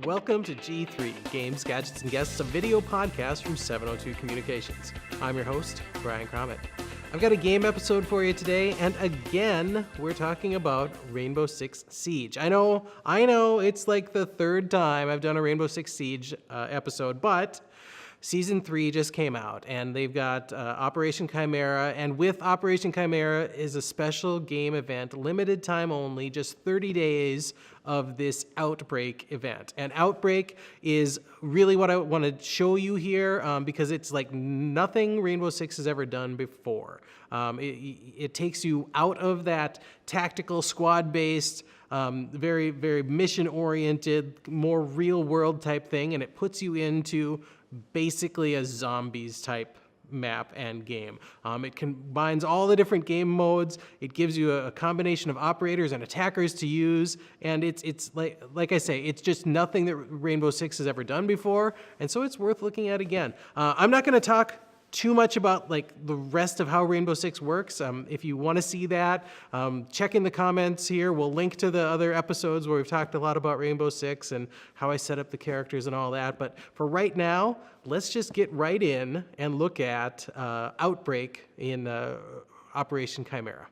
Welcome to G3, Games, Gadgets, and Guests, a video podcast from 702 Communications. I'm your host, Brian Crommett. I've got a game episode for you today, and again, we're talking about Rainbow Six Siege. I know, it's like the third time I've done a Rainbow Six Siege episode, but Season 3 just came out, and they've got Operation Chimera, and with Operation Chimera is a special game event, limited time only, just 30 days of this Outbreak event. And Outbreak is really what I want to show you here because it's like nothing Rainbow Six has ever done before. It takes you out of that tactical squad-based, very, very mission-oriented, more real-world type thing, and it puts you into basically a zombies type map and game. It combines all the different game modes. It gives you a combination of operators and attackers to use, and it's like I say, it's just nothing that Rainbow Six has ever done before, and so it's worth looking at again. I'm not going to talk too much about like the rest of how Rainbow Six works. If you want to see that, check in the comments here. We'll link to the other episodes where we've talked a lot about Rainbow Six and how I set up the characters and all that. But for right now, let's just get right in and look at Outbreak in Operation Chimera.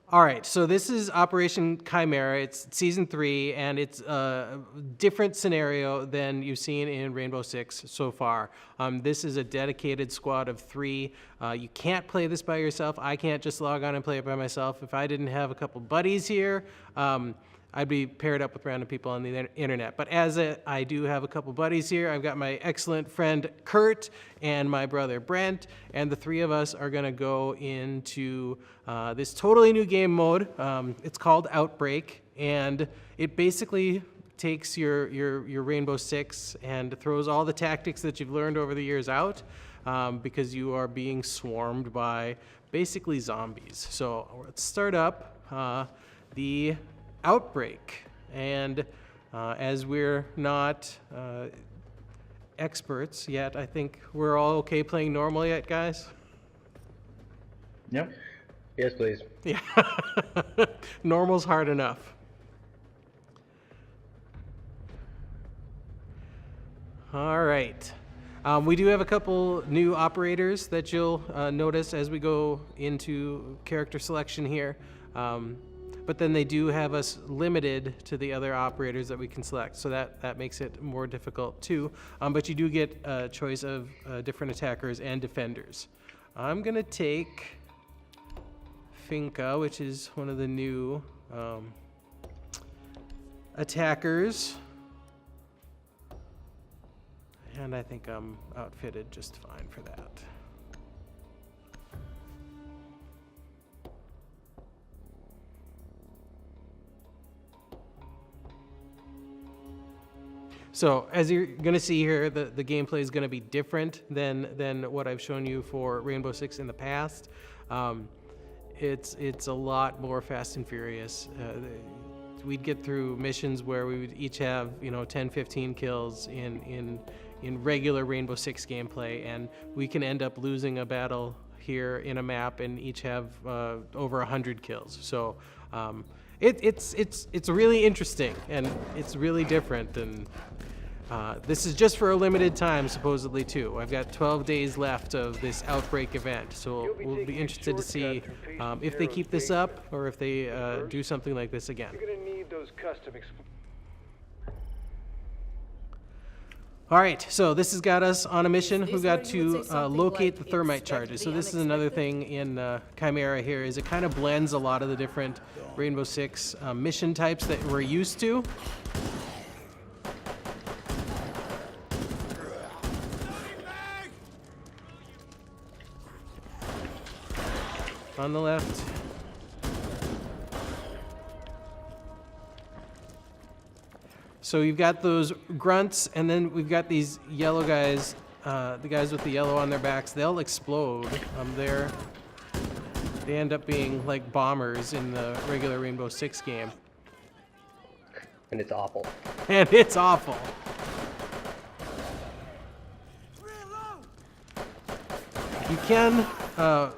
All right, so this is Operation Chimera. It's Season 3, and it's a different scenario than you've seen in Rainbow Six so far. This is a dedicated squad of 3. You can't play this by yourself. I can't just log on and play it by myself. If I didn't have a couple buddies here, I'd be paired up with random people on the internet. But as I do have a couple buddies here, I've got my excellent friend Kurt and my brother Brent, and the 3 of us are going to go into this totally new game mode. It's called Outbreak, and it basically takes your Rainbow Six and throws all the tactics that you've learned over the years out because you are being swarmed by basically zombies. So let's start up the Outbreak, and as we're not experts yet, I think we're all okay playing normal yet, guys? Yep. Yes, please. Yeah. Normal's hard enough. All right. We do have a couple new operators that you'll notice as we go into character selection here. But then they do have us limited to the other operators that we can select, so that makes it more difficult too. But you do get a choice of different attackers and defenders. I'm gonna take Finka, which is one of the new attackers, and I think I'm outfitted just fine for that. So as you're going to see here, the gameplay is going to be different than what I've shown you for Rainbow Six in the past. It's a lot more fast and furious. We'd get through missions where we would each have 10, 15 kills in regular Rainbow Six gameplay, and we can end up losing a battle here in a map and each have over 100 kills. So it's really interesting, and it's really different, and this is just for a limited time, supposedly, too. I've got 12 days left of this Outbreak event, so we'll be interested to see if they keep this up or if they do something like this again. You're gonna need those custom All right, so this has got us on a mission. We've got to locate the thermite charges. So this is another thing in Chimera here, is it kind of blends a lot of the different Rainbow Six mission types that we're used to. On the left. So you've got those grunts, and then we've got these yellow guys, the guys with the yellow on their backs. They'll explode. They end up being like bombers in the regular Rainbow Six game. And it's awful. And it's awful. You can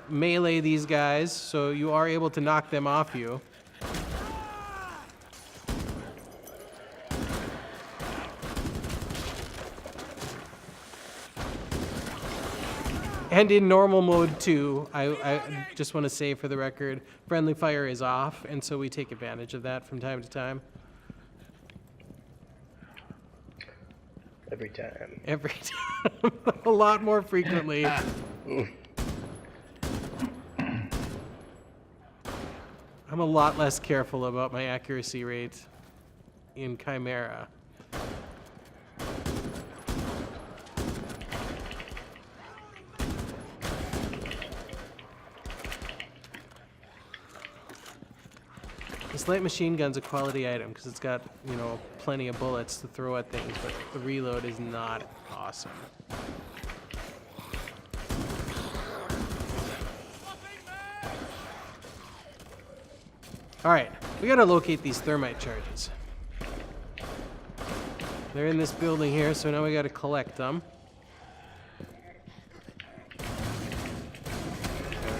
melee these guys, so you are able to knock them off you. And in normal mode too, I just want to say for the record, friendly fire is off, and so we take advantage of that from time to time. Every time. Every time. A lot more frequently. I'm a lot less careful about my accuracy rate in Chimera. This light machine gun's a quality item because it's got, you know, plenty of bullets to throw at things, but the reload is not awesome. All right, we gotta locate these thermite charges. They're in this building here, so now we gotta collect them. There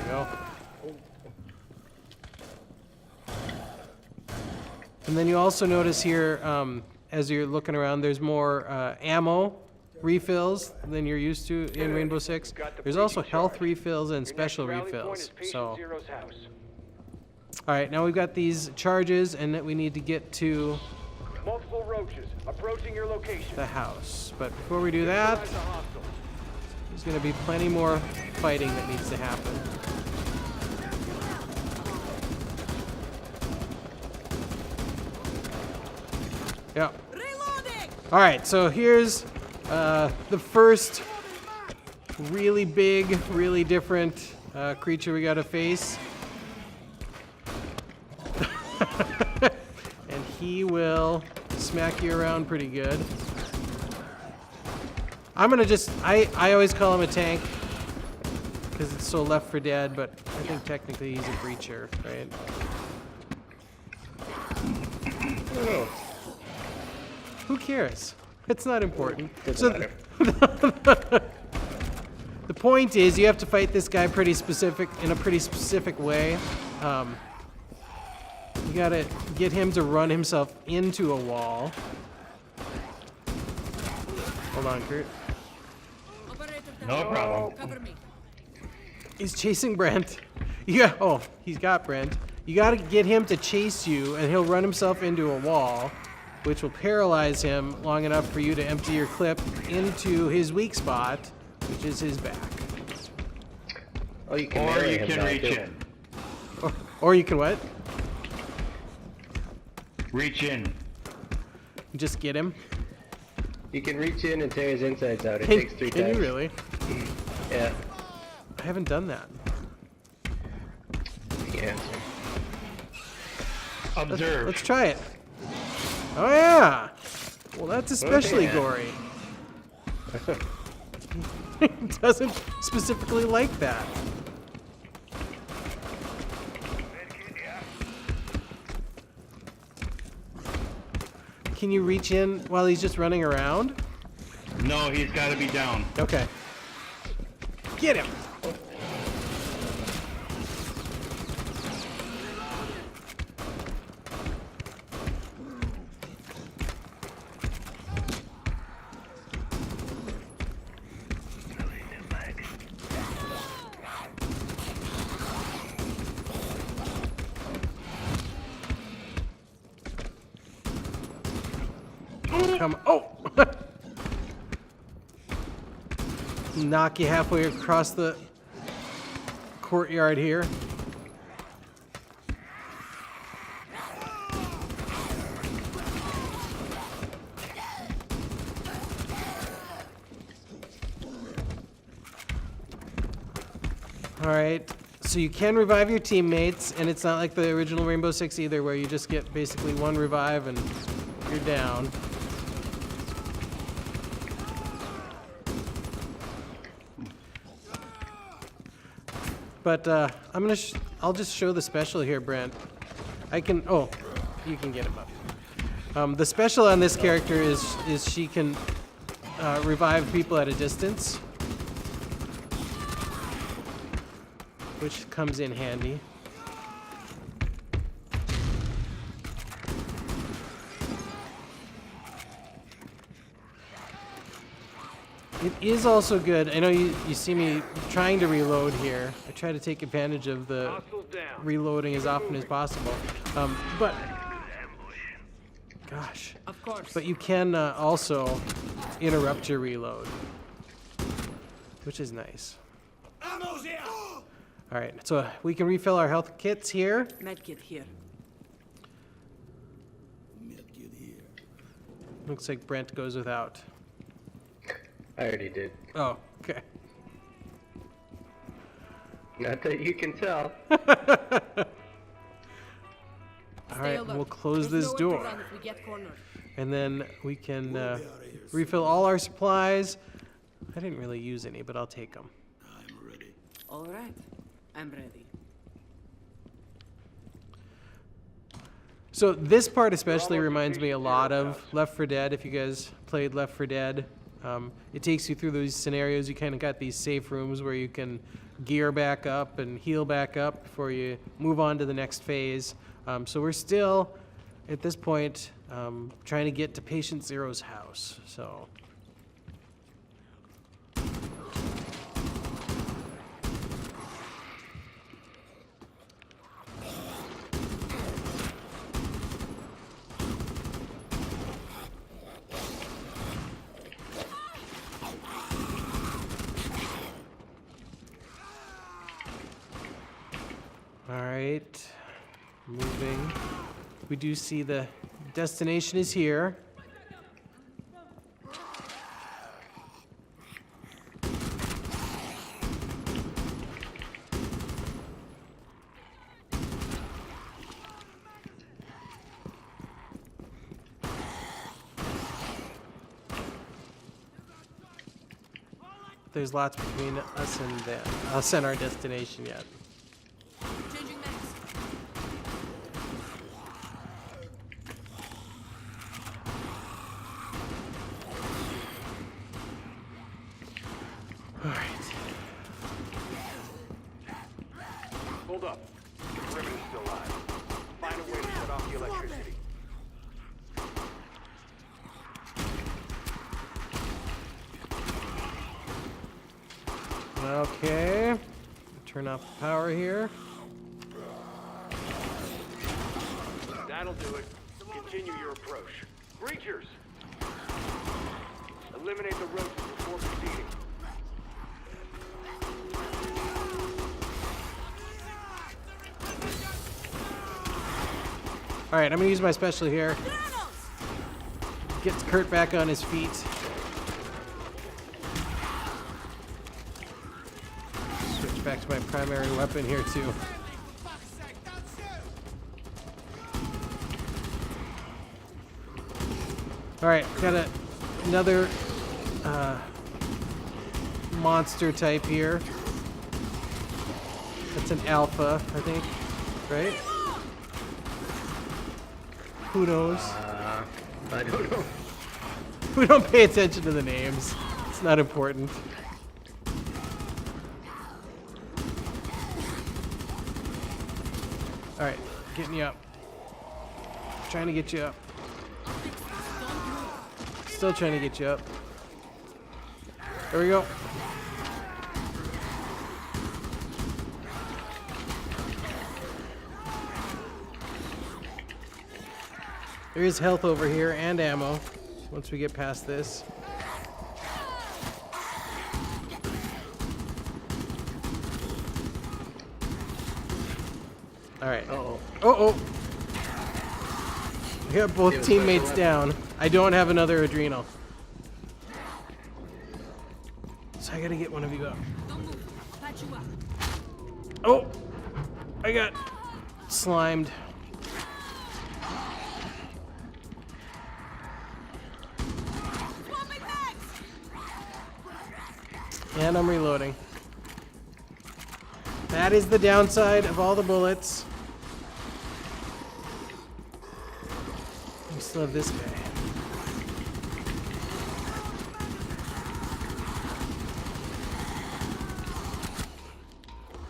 we go. And then you also notice here, as you're looking around, there's more ammo refills than you're used to in Rainbow Six. There's also health refills and special refills. So, all right, now we've got these charges, and that we need to get to multiple roaches approaching your location. The house. But before we do that, there's going to be plenty more fighting that needs to happen. Yeah. All right, so here's the first really big, really different creature we got to face. And he will smack you around pretty good. I'm gonna just, I always call him a tank because it's so Left 4 Dead, but I think technically he's a breacher, right? Oh. Who cares? It's not important. So the point is, you have to fight this guy in a pretty specific way. You gotta get him to run himself into a wall. Hold on, Kurt. No problem. He's chasing Brent. Yeah. Oh, he's got Brent. You gotta get him to chase you, and he'll run himself into a wall, which will paralyze him long enough for you to empty your clip into his weak spot, which is his back. Oh, you can Or you can reach in. Or you can what? Reach in. Just get him. You can reach in and tear his insides out. It takes 3 times. Can you really? Yeah. I haven't done that. Yeah. Observe. Let's try it. Oh yeah. Well, that's especially yeah. gory. It doesn't specifically like that. Can you reach in while he's just running around? No, he's got to be down. Okay. Get him. Come on. Oh! Knock you halfway across the courtyard here. All right, so you can revive your teammates, and it's not like the original Rainbow Six either, where you just get basically one revive and you're down. But I'll just show the special here, Brent. I can, oh, you can get him up. The special on this character is she can revive people at a distance, which comes in handy. It is also good. I know you see me trying to reload here. I try to take advantage of the Hostiles down. reloading as often as possible. But gosh. Of course. But you can also interrupt your reload, which is nice. All right, so we can refill our health kits here. Medkit here. Looks like Brent goes without. I already did. Oh, okay. Not that you can tell. All Stay right, alert. we'll close There's this nowhere door. to run if we get cornered. And then we can refill all our supplies. I didn't really use any, but I'll take them. All right. I'm ready. So this part especially reminds me a lot of Left 4 Dead. If you guys played Left 4 Dead, it takes you through these scenarios. You kind of got these safe rooms where you can gear back up and heal back up before you move on to the next phase. So we're still, at this point, trying to get to Patient Zero's house. So. All right, moving. We do see the destination is here. There's lots between us and our destination yet. Changing max. All right. Hold up. The perimeter's still live. Find a way to shut off the electricity. Okay. Turn off the power here. That'll do it. Continue your approach. Breachers! Eliminate the roaches before proceeding. All right, I'm gonna use my special here. Gets Kurt back on his feet. Switch back to my primary weapon here too. All right, got another monster type here. That's an alpha, I think, right? Who knows? I don't know. We don't pay attention to the names. It's not important. All right, getting you up. Trying to get you up. Still trying to get you up. There we go. There is health over here and ammo once we get past this. All right. Uh-oh. Oh. We got both teammates down. I don't have another adrenal. So I gotta get one of you up. Don't move. Patch you up. Oh! I got slimed. Swapping mags. And I'm reloading. That is the downside of all the bullets. We still have this guy.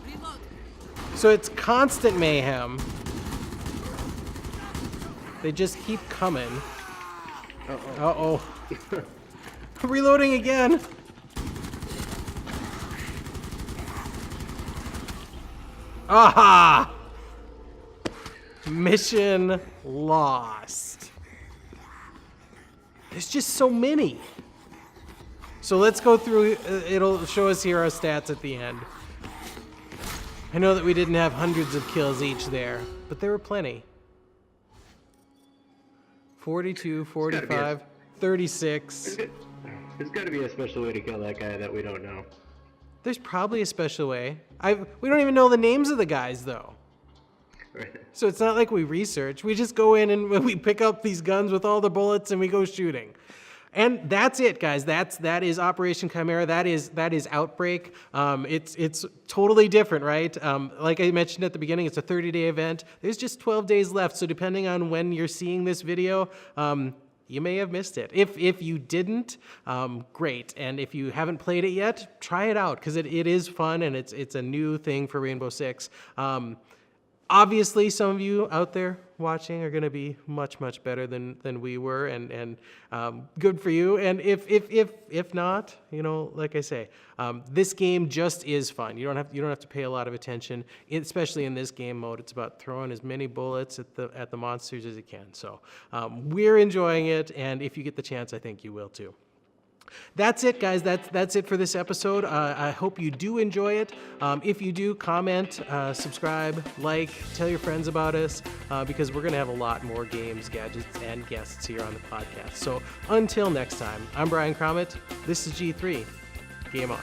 Reload. So it's constant mayhem. They just keep coming. Uh-oh. Reloading again. Aha! Mission lost. There's just so many. So let's go through, it'll show us here our stats at the end. I know that we didn't have hundreds of kills each there, but there were plenty. 42, 45, 36. There's got to be a special way to kill that guy that we don't know. There's probably a special way. We don't even know the names of the guys, though. Right. So it's not like we research. We just go in and we pick up these guns with all the bullets and we go shooting. And that's it, guys. That is Operation Chimera. That is Outbreak. It's totally different, right? Like I mentioned at the beginning, it's a 30-day event. There's just 12 days left. So depending on when you're seeing this video, you may have missed it. If you didn't, great. And if you haven't played it yet, try it out because it is fun and it's a new thing for Rainbow Six. Obviously, some of you out there watching are going to be much better than we were, and good for you. And if not, you know, like I say, this game just is fun. You don't have to pay a lot of attention, especially in this game mode. It's about throwing as many bullets at the monsters as you can. So we're enjoying it, and if you get the chance, I think you will too. That's it, guys. That's it for this episode. I hope you do enjoy it. If you do, comment, subscribe, like, tell your friends about us, because we're going to have a lot more games, gadgets, and guests here on the podcast. So until next time, I'm Brian Crommett. This is G3. Game on.